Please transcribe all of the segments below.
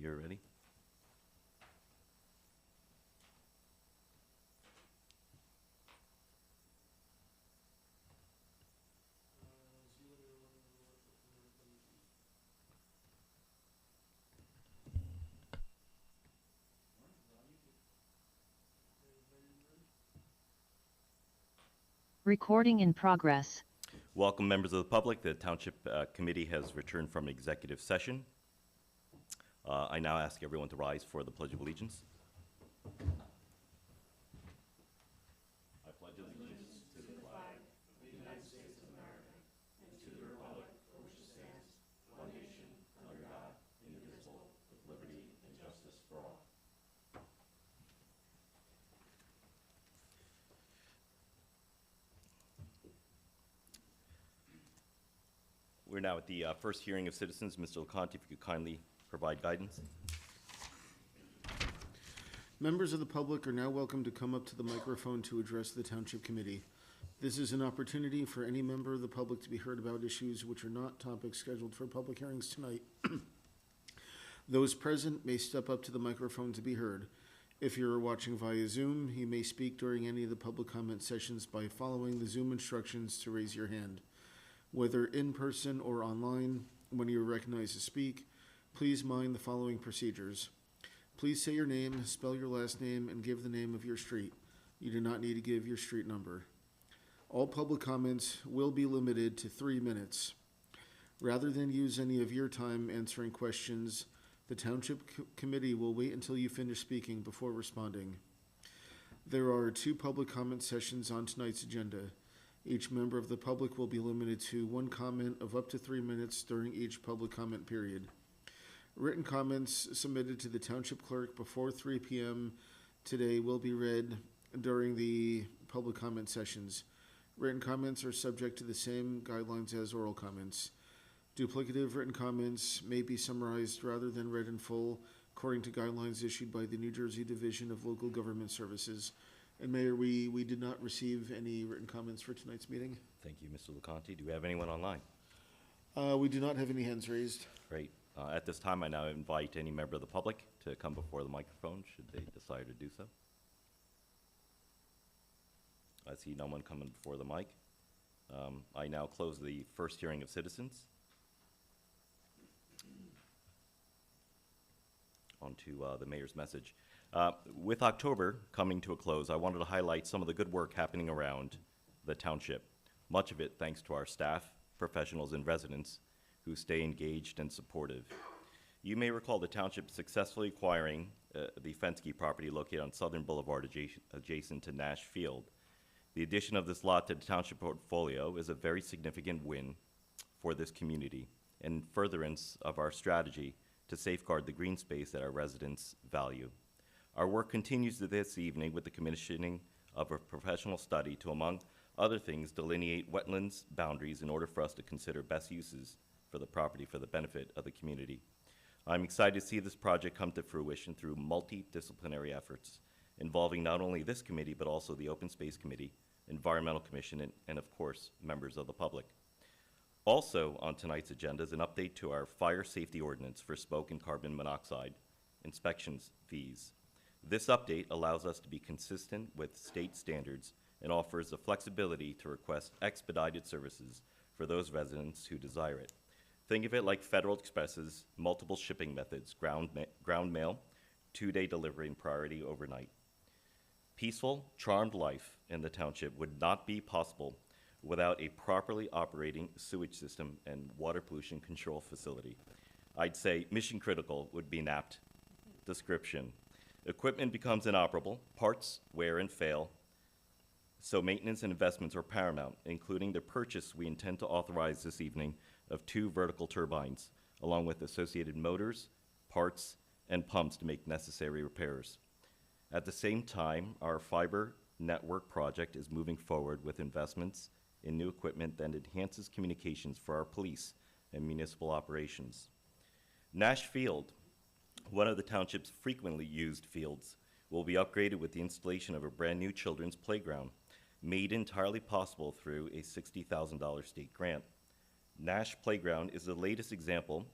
you're ready. Recording in progress. Welcome, members of the public. The Township Committee has returned from executive session. I now ask everyone to rise for the Pledge of Allegiance. I pledge allegiance to the flag of the United States of America and to the republic for which it stands, one nation, under God, indivisible, with liberty and justice for all. We're now at the first hearing of citizens. Mr. LeConte, if you could kindly provide guidance. Members of the public are now welcome to come up to the microphone to address the Township Committee. This is an opportunity for any member of the public to be heard about issues which are not topics scheduled for public hearings tonight. Those present may step up to the microphone to be heard. If you're watching via Zoom, you may speak during any of the public comment sessions by following the Zoom instructions to raise your hand. Whether in person or online, when you are recognized to speak, please mind the following procedures. Please say your name, spell your last name, and give the name of your street. You do not need to give your street number. All public comments will be limited to 3 minutes. Rather than use any of your time answering questions, the Township Committee will wait until you finish speaking before responding. There are 2 public comment sessions on tonight's agenda. Each member of the public will be limited to 1 comment of up to 3 minutes during each public comment period. Written comments submitted to the Township Clerk before 3 p.m. today will be read during the public comment sessions. Written comments are subject to the same guidelines as oral comments. Duplicative written comments may be summarized rather than read in full, according to guidelines issued by the New Jersey Division of Local Government Services. And Mayor, we did not receive any written comments for tonight's meeting. Thank you, Mr. LeConte. Do we have anyone online? We do not have any hands raised. Great. At this time, I now invite any member of the public to come before the microphone, should they decide to do so. I see no one coming before the mic. I now close the first hearing of citizens. On to the mayor's message. With October coming to a close, I wanted to highlight some of the good work happening around the township. Much of it thanks to our staff, professionals, and residents who stay engaged and supportive. You may recall the township successfully acquiring the Fenske property located on Southern Boulevard adjacent to Nash Field. The addition of this lot to the township portfolio is a very significant win for this community and furtherance of our strategy to safeguard the green space that our residents value. Our work continues this evening with the commissioning of a professional study to, among other things, delineate wetlands boundaries in order for us to consider best uses for the property for the benefit of the community. I'm excited to see this project come to fruition through multidisciplinary efforts involving not only this committee, but also the Open Space Committee, Environmental Commission, and of course, members of the public. Also on tonight's agenda is an update to our fire safety ordinance for smoke and carbon monoxide inspections fees. This update allows us to be consistent with state standards and offers the flexibility to request expedited services for those residents who desire it. Think of it like Federal Express's multiple shipping methods, ground mail, 2-day delivery, and priority overnight. Peaceful, charmed life in the township would not be possible without a properly operating sewage system and water pollution control facility. I'd say mission critical would be an apt description. Equipment becomes inoperable, parts wear and fail, so maintenance and investments are paramount, including the purchase we intend to authorize this evening of 2 vertical turbines, along with associated motors, parts, and pumps to make necessary repairs. At the same time, our fiber network project is moving forward with investments in new equipment that enhances communications for our police and municipal operations. Nash Field, one of the township's frequently used fields, will be upgraded with the installation of a brand new children's playground, made entirely possible through a $60,000 state grant. Nash Playground is the latest example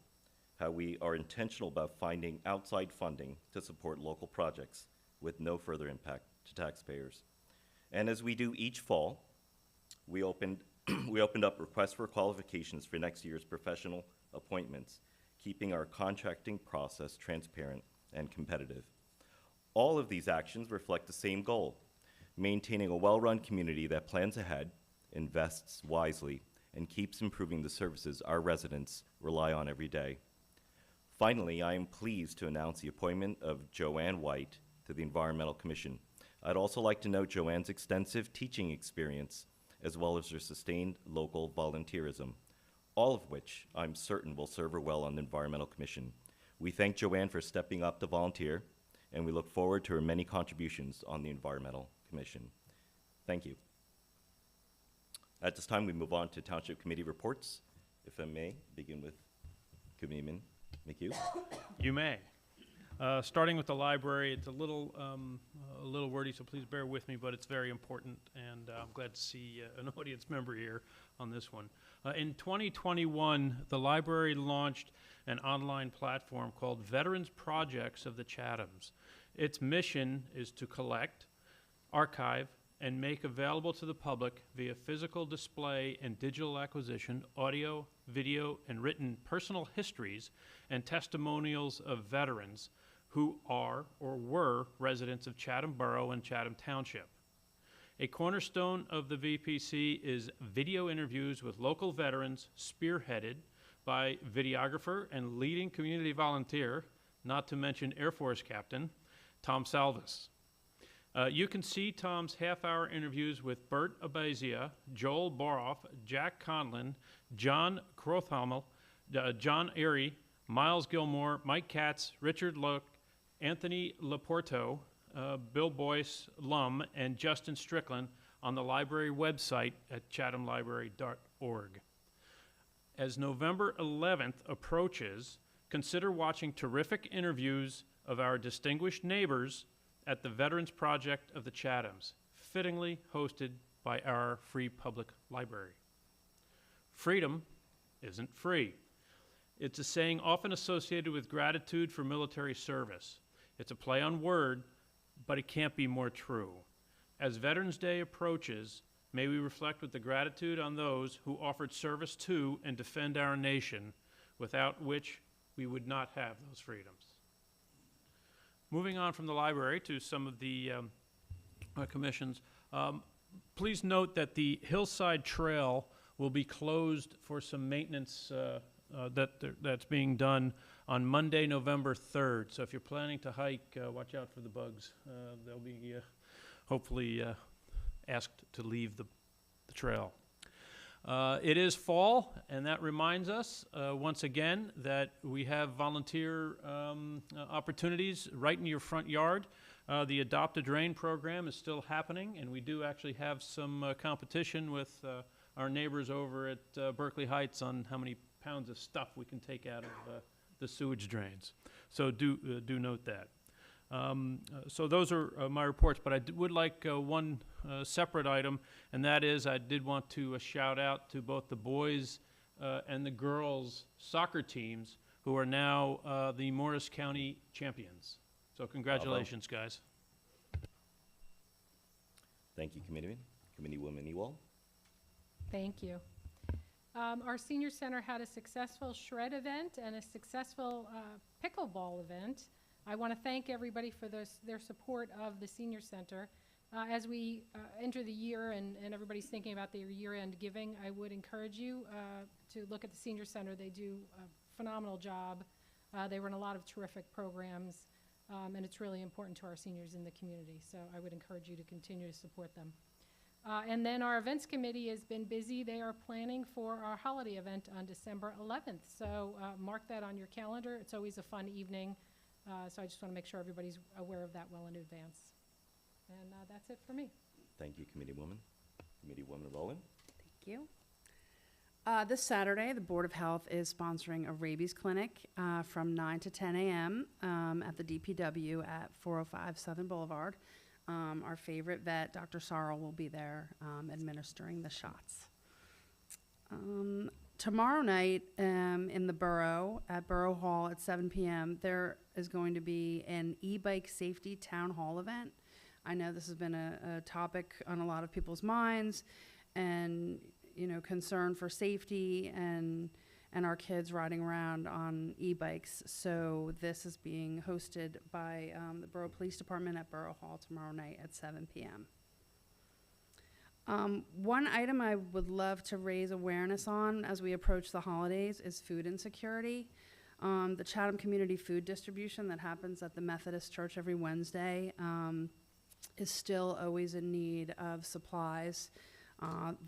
how we are intentional about finding outside funding to support local projects with no further impact to taxpayers. And as we do each fall, we opened up requests for qualifications for next year's professional appointments, keeping our contracting process transparent and competitive. All of these actions reflect the same goal: maintaining a well-run community that plans ahead, invests wisely, and keeps improving the services our residents rely on every day. Finally, I am pleased to announce the appointment of Joanne White to the Environmental Commission. I'd also like to note Joanne's extensive teaching experience, as well as her sustained local volunteerism, all of which I'm certain will serve her well on the Environmental Commission. We thank Joanne for stepping up to volunteer, and we look forward to her many contributions on the Environmental Commission. Thank you. At this time, we move on to Township Committee reports. If I may, begin with Committeeman McHugh. You may. Starting with the library, it's a little wordy, so please bear with me, but it's very important, and I'm glad to see an audience member here on this one. In 2021, the library launched an online platform called Veterans Projects of the Chathams. Its mission is to collect, archive, and make available to the public via physical display and digital acquisition, audio, video, and written personal histories and testimonials of veterans who are or were residents of Chatham Borough and Chatham Township. A cornerstone of the VPC is video interviews with local veterans spearheaded by videographer and leading community volunteer, not to mention Air Force Captain, Tom Salvis. You can see Tom's half-hour interviews with Bert Abazia, Joel Boroff, Jack Conlon, John Crothamel, John Erie, Miles Gilmore, Mike Katz, Richard Luck, Anthony Laporto, Bill Boyce Lum, and Justin Strickland on the library website at chathamlibrary.org. As November 11th approaches, consider watching terrific interviews of our distinguished neighbors at the Veterans Project of the Chathams, fittingly hosted by our free public library. Freedom isn't free. It's a saying often associated with gratitude for military service. It's a play on word, but it can't be more true. As Veterans Day approaches, may we reflect with the gratitude on those who offered service to and defend our nation, without which we would not have those freedoms. Moving on from the library to some of the commissions, please note that the Hillside Trail will be closed for some maintenance that's being done on Monday, November 3rd. So if you're planning to hike, watch out for the bugs. They'll be hopefully asked to leave the trail. It is fall, and that reminds us once again that we have volunteer opportunities right in your front yard. The Adopt a Drain program is still happening, and we do actually have some competition with our neighbors over at Berkeley Heights on how many pounds of stuff we can take out of the sewage drains. So do note that. So those are my reports, but I would like one separate item, and that is I did want to shout out to both the boys and the girls soccer teams who are now the Morris County champions. So congratulations, guys. Thank you, Committeeman. Committeewoman Ewald. Thank you. Our senior center had a successful shred event and a successful pickleball event. I want to thank everybody for their support of the senior center. As we enter the year and everybody's thinking about their year-end giving, I would encourage you to look at the senior center. They do a phenomenal job. They run a lot of terrific programs, and it's really important to our seniors in the community. So I would encourage you to continue to support them. And then our events committee has been busy. They are planning for our holiday event on December 11th. So mark that on your calendar. It's always a fun evening. So I just want to make sure everybody's aware of that well in advance. And that's it for me. Thank you, Committeewoman. Committeewoman Rowland. Thank you. This Saturday, the Board of Health is sponsoring a rabies clinic from 9 to 10 a.m. At the DPW at 405 Southern Boulevard. Our favorite vet, Dr. Sarl, will be there administering the shots. tomorrow night in the borough, at Borough Hall at 7 p.m., there is going to be an e-bike safety town hall event. I know this has been a topic on a lot of people's minds, and, you know, concern for safety and our kids riding around on e-bikes. So this is being hosted by the Borough Police Department at Borough Hall tomorrow night at 7 p.m. One item I would love to raise awareness on as we approach the holidays is food insecurity. The Chatham Community Food Distribution that happens at the Methodist Church every Wednesday is still always in need of supplies.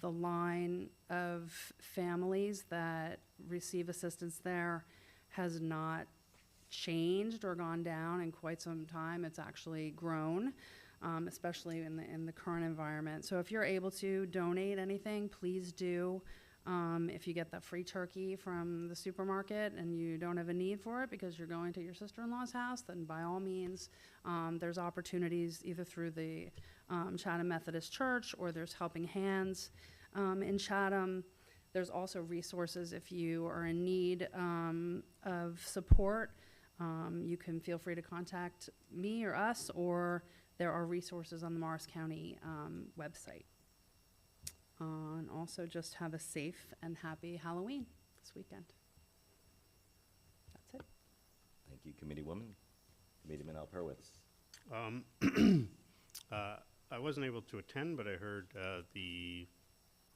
The line of families that receive assistance there has not changed or gone down in quite some time. It's actually grown, especially in the current environment. So if you're able to donate anything, please do. If you get that free turkey from the supermarket and you don't have a need for it because you're going to your sister-in-law's house, then by all means, there's opportunities either through the Chatham Methodist Church, or there's Helping Hands in Chatham. There's also resources if you are in need of support. You can feel free to contact me or us, or there are resources on the Morris County website. And also just have a safe and happy Halloween this weekend. That's it. Thank you, Committeewoman. Committeeman Alperwitz. I wasn't able to attend, but I heard the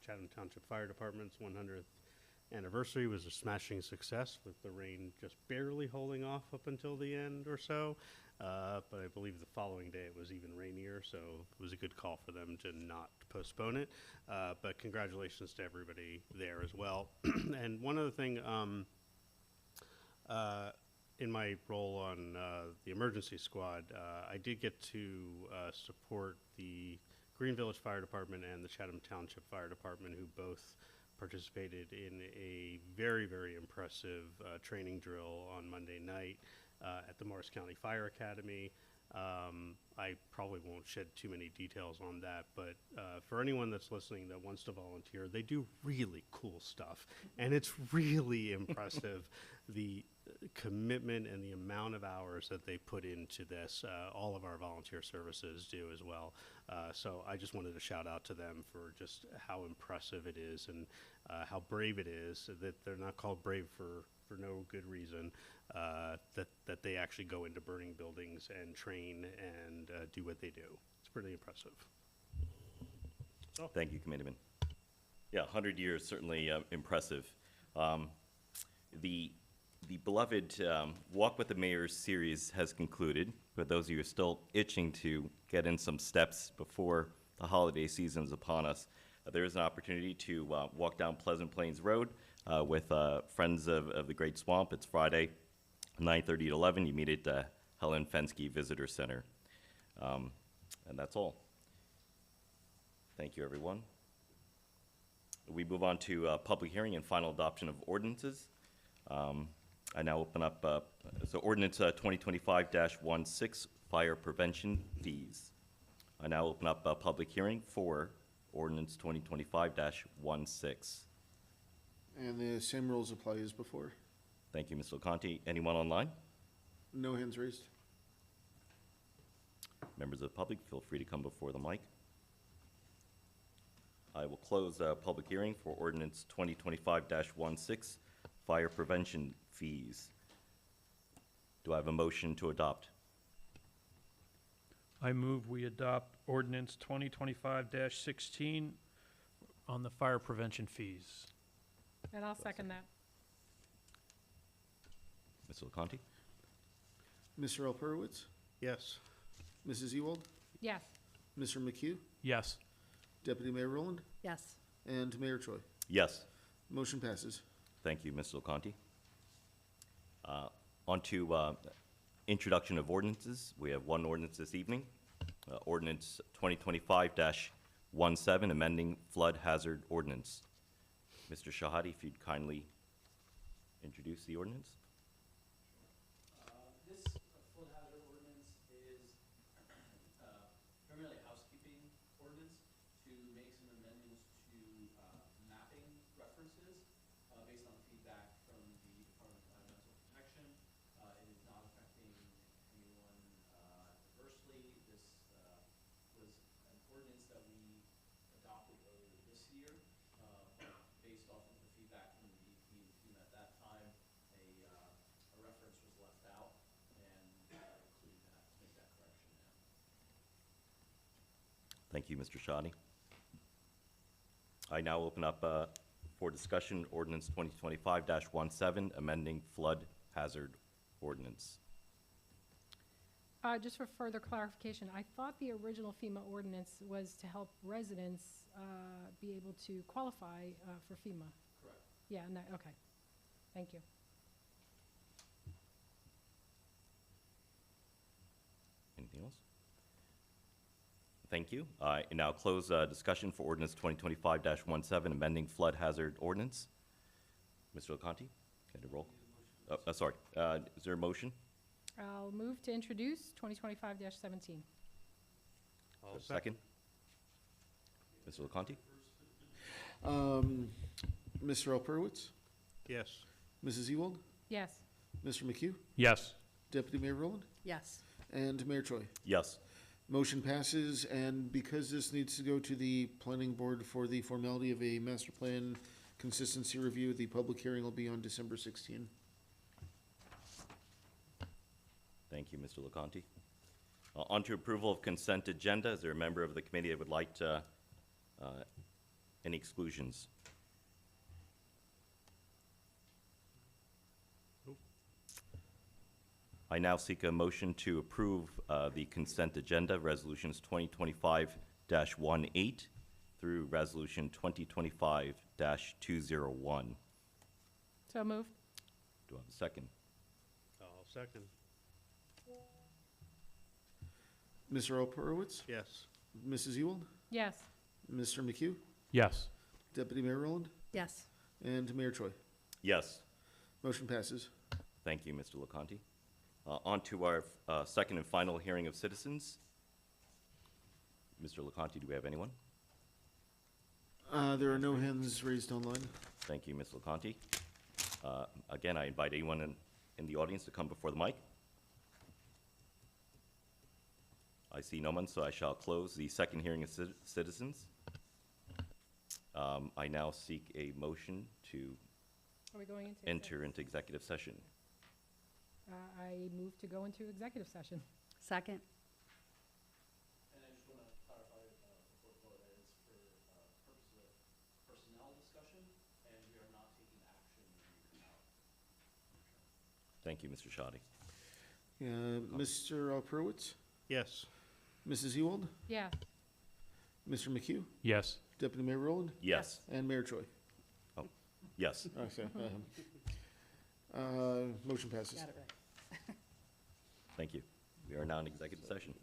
Chatham Township Fire Department's 100th anniversary was a smashing success, with the rain just barely holding off up until the end or so. But I believe the following day it was even rainier, so it was a good call for them to not postpone it. But congratulations to everybody there as well. And one other thing, in my role on the emergency squad, I did get to support the Green Village Fire Department and the Chatham Township Fire Department, who both participated in a very, very impressive training drill on Monday night at the Morris County Fire Academy. I probably won't shed too many details on that, but for anyone that's listening that wants to volunteer, they do really cool stuff, and it's really impressive, the commitment and the amount of hours that they put into this. All of our volunteer services do as well. So I just wanted to shout out to them for just how impressive it is, and how brave it is, that they're not called brave for no good reason, that they actually go into burning buildings and train and do what they do. It's pretty impressive. Thank you, Committeeman. Yeah, 100 years, certainly impressive. The beloved Walk with the Mayor series has concluded. For those of you who are still itching to get in some steps before the holiday season is upon us, there is an opportunity to walk down Pleasant Plains Road with Friends of the Great Swamp. It's Friday, 9:30 to 11. You meet at the Helen Fensky Visitor Center. And that's all. Thank you, everyone. We move on to public hearing and final adoption of ordinances. I now open up, so ordinance 2025-16, fire prevention fees. I now open up a public hearing for ordinance 2025-16. And the same rules apply as before. Thank you, Mr. Conti. Anyone online? No hands raised. Members of the public, feel free to come before the mic. I will close the public hearing for ordinance 2025-16, fire prevention fees. Do I have a motion to adopt? I move we adopt ordinance 2025-16 on the fire prevention fees. And I'll second that. Mr. Conti? Mr. Alperowitz, Yes. Mrs. Ewald, Yes. Mr. McHugh, Yes. Deputy Mayor Rowland, Yes. and Mayor Choi. Yes. Motion passes. Thank you, Mr. Conti. On to introduction of ordinances. We have one ordinance this evening. Ordinance 2025-17, amending flood hazard ordinance. Mr. Shahadi, if you'd kindly introduce the ordinance. This flood hazard ordinance is primarily a housekeeping ordinance to make some amendments to mapping references. Basically, Thank you, Mr. Shoddy. I now open up for discussion ordinance 2025-17, amending flood hazard ordinance. Just for further clarification, I thought the original FEMA ordinance was to help residents be able to qualify for FEMA. Correct. Yeah, no, okay. Thank you. Anything else? Thank you. I now close discussion for ordinance 2025-17, amending flood hazard ordinance. Mr. LaConte, can you roll? Sorry, is there a motion? I'll move to introduce 2025-17. I'll Second? Mr. LaConte? Mr. Alperowitz, Yes. Mrs. Ewald, Yes. Mr. McHugh, Yes. Deputy Mayor Rowland, Yes. and Mayor Choi. Yes. Motion passes, and because this needs to go to the planning board for the formality of a master plan consistency review, the public hearing will be on December 16. Thank you, Mr. LaConte. On to approval of consent agenda. Is there a member of the committee that would like to, any exclusions? I now seek a motion to approve the consent agenda, resolutions 2025-18 through resolution 2025-201. So moved. Do I have a second? I'll second. Mr. Alperowitz, Yes. Mrs. Ewald, Yes. Mr. McHugh, Yes. Deputy Mayor Rowland, Yes. and Mayor Choi. Yes. Motion passes. Thank you, Mr. LaConte. On to our second and final hearing of citizens. Mr. LaConte, do we have anyone? There are no hands raised online. Thank you, Ms. LaConte. Again, I invite anyone in the audience to come before the mic. I see no one, so I shall close the second hearing of citizens. I now seek a motion to Are we going into? enter into executive session. I move to go into executive session. Second. And I just want to clarify before the vote that it's for purposes of personnel discussion, and we are not taking action when you come out. Thank you, Mr. Shoddy. Mr. Alperowitz, Yes. Mrs. Ewald, Yes. Mr. McHugh, Yes. Deputy Mayor Rowland, Yes. and Mayor Choi. Yes. Okay. Motion passes. Got it right. Thank you. We are now in executive session.